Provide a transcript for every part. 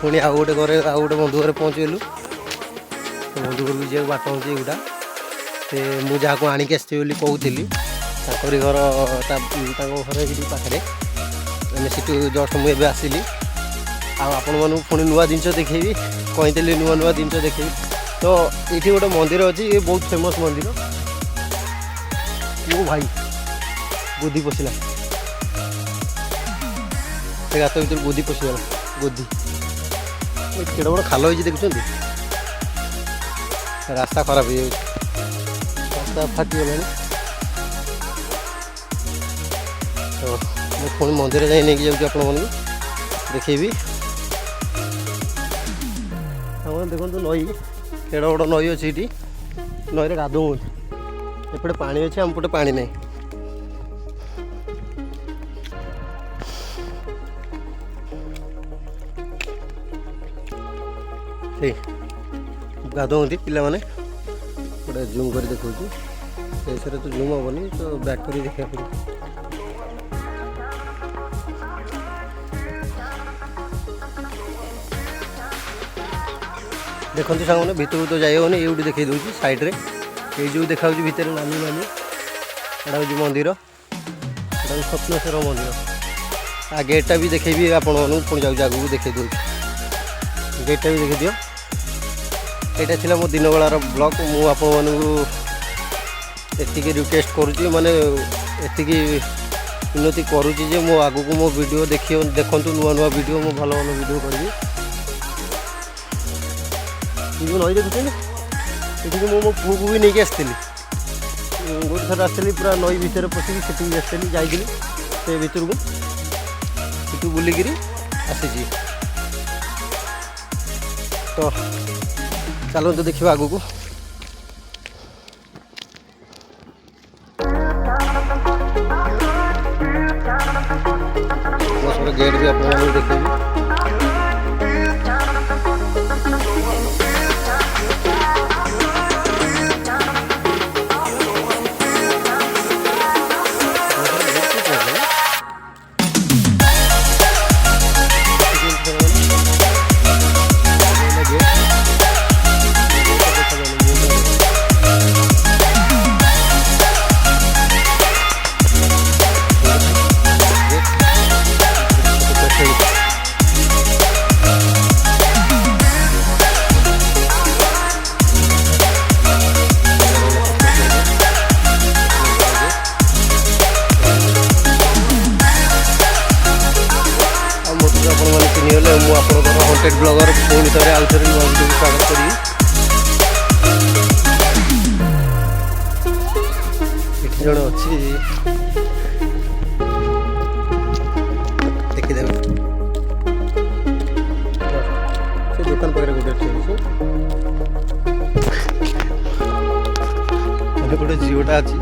पुणी आउ गोटे घरे आउ गोटे बंधु घरे पहुँचगलु बंधु घर जी बाट हूँ एगुटा से मुझे जहाँ को आणिक आसती कहूली घर घर पाखे सीटू जस्ट मुझे आसली आपण मन पुणी नुआ जिनस देखी कही नुआ नुआ जिनस देखी तो ये गोटे मंदिर अच्छी ये बहुत फेमस मंदिर वो भाई गोदी पशिला से गात भर गोदी पशिगला गोदी केड़ बड़ खाल हो देखुं रास्ता खराब हो रास्ता फाटीगला तो मुझे पुणी मंदिर जाए नहीं जाऊँ आप देखेबी देखो नई केड़ बड़ नई अच्छी ये नई गाधो एपटे पानी अच्छे आम पटे पानी नहीं गाधोती पिला माने गोटे जूम कर देखा से तो जूम हेनी तो बैक कर देखा पड़े देखो सांग भितर तो जाए ये देखी दूसरी सैड्रे ये जो देखा भितर नानी नानी एटा हूँ मंदिर एटा स्वप्नेश्वर मंदिर आ गेटा भी देखेबी आपण पुणी जाऊँ आगू देखे दूँ गेटा भी देखी दियो यहाँ थी मो दिन बेलार ब्लॉग मुझे रिक्वेस्ट करुँची माने एतिकी उन्नति करुँची जे मो आगू को मो वीडियो देखु नुआ नुआ वीडियो मो भल भल वीडियो करी जो नई देखुचे ये मो मो पुआ को भी नहीं आसती गोटे थर आसती पूरा नई भितर पशिकी से आसती जाइली से भितर को सीटू बुलिकी आसी तो चलो तो देखा आगू को गेट भी आप देखेंगे हंटेड ब्लॉगर पुणी थे आउ थे नुआ वीडियो स्वागत करी जन अच्छी देखीदेव से दुकान पाखे गोटे गोटे झीटा अच्छी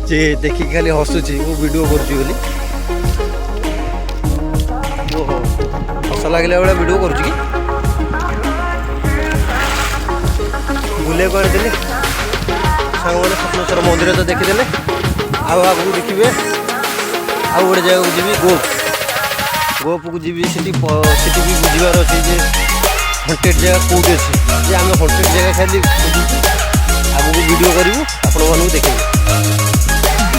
जे देखिक खाली हसुची वो वीडियो करुँची ओहो हस लगे भाई वीडियो करुँच कि बुले करदे सांग मैंने स्वप्नेश्वर मंदिर तो देखीदे आगू देखिए आउ गोटे जगह को जी गोप को जी भी बुझार अच्छे हंटेड जगह कौटे अच्छे जे आम हंटेड जगह खाली आगू को वीडियो करूँ आपण मानू देखे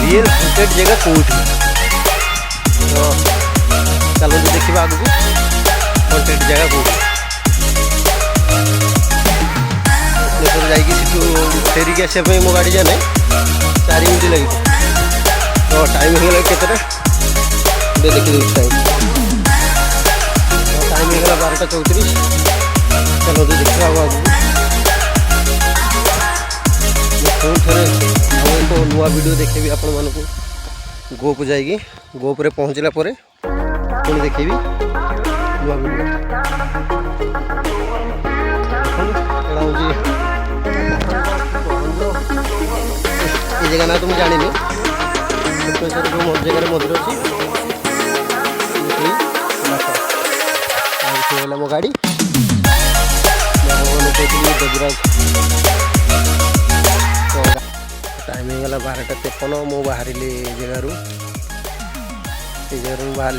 रियल हंटेड जगह कौटी तो चलो देखा आगू को हंटेड जगह कौटी जाकि फेरिक आसपा मो गाड़ी जाने 4 मिनट लगे तो टाइम हो गला केतटा देखी दूँ टाइम हो गला 12:34 चलो तो देखा आगू पुणी थे एक नुआ वीडियो देखेबी आपण मानक गोप जाइए गोप रे पहुँचला पुणी देखेबी नुआ वीडियो ये जगह ना तुम जानी स्वप्नेश्वर जो जगह मंदिर अच्छी मो गाड़ी बजराज टाइम हो गला 12:53 मु बाहर जगार बाहर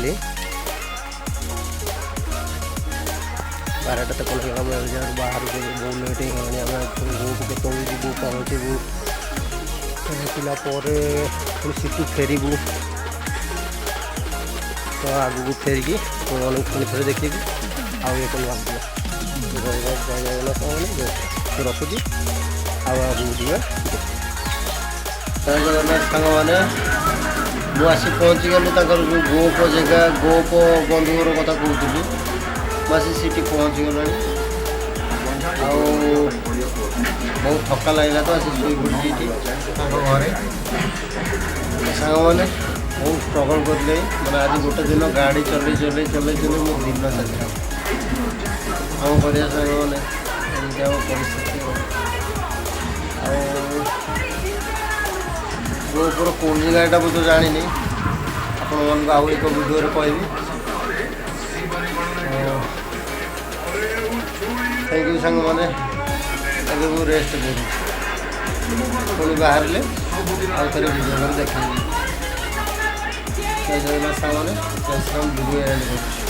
ବାରଟା ତ କଣ ଆମେ ବାହାରକୁ ବହୁତ ଲେଟ୍ ହେଇଗଲାଣି। ଆମେ ଗୋକୁ କେତେବେଳେ ଯିବୁ ପହଞ୍ଚିବୁ, ପହଞ୍ଚିଲା ପରେ ପୁଣି ସେଠୁ ଫେରିବୁ। ତ ଆଗକୁ ଫେରିକି ପୁଣି ଥରେ ଦେଖିବି ଆଉ ଇଏ କଣ ଭାବୁଥିଲା ରଖୁଛି ଆଉ ଆଗକୁ ଯିବା। ଜୟ ଜଗନ୍ନାଥ ସାଙ୍ଗମାନେ, ମୁଁ ଆସି ପହଞ୍ଚିଗଲି ତାଙ୍କର ଯେଉଁ ଗୋପ ଜାଗା, ଗୋପ ବନ୍ଧୁଘର କଥା କହୁଥିଲି। ମୁଁ ଆସି ସେଠି ପହଞ୍ଚିଗଲାଣି। ଆଉ ବହୁତ ଥକା ଲାଗିଲା ତ ଆସି ଶୋଇପଡ଼ିଛି ଏଠି ତାଙ୍କ ଘରେ। ସାଙ୍ଗମାନେ ବହୁତ ଷ୍ଟ୍ରଗଲ୍ କରିଲେ, ମାନେ ଆଜି ଗୋଟେ ଦିନ ଗାଡ଼ି ଚଲେଇ ମୋ ଦିନ ଚାଲିଲା। କ'ଣ କରିବା ସାଙ୍ଗମାନେ, ଏମିତି ଆମ ପରିସ୍ଥିତି। ଆଉ ଗୋପର କେଉଁ ଜାଗାଟା ମୁଁ ତ ଜାଣିନି, ଆପଣମାନଙ୍କୁ ଆଉ ଏକ ଭିଡ଼ିଓରେ କହିବି। ଥ୍ୟାଙ୍କ ୟୁ ସାଙ୍ଗମାନେ, ଏବେ ମୁଁ ରେଷ୍ଟ କରୁଛି। ପୁଣି ବାହାରିଲେ ଆଉ ଥରେ ଭିଡ଼ିଓ କରି ଦେଖାଇବି। ଜୟ ଜଗନ୍ନାଥ ସାଙ୍ଗମାନେ, ଜୟ ଶ୍ରୀରାମ। ଭିଡ଼ିଓ ଏଣ୍ଡ କରୁଛି।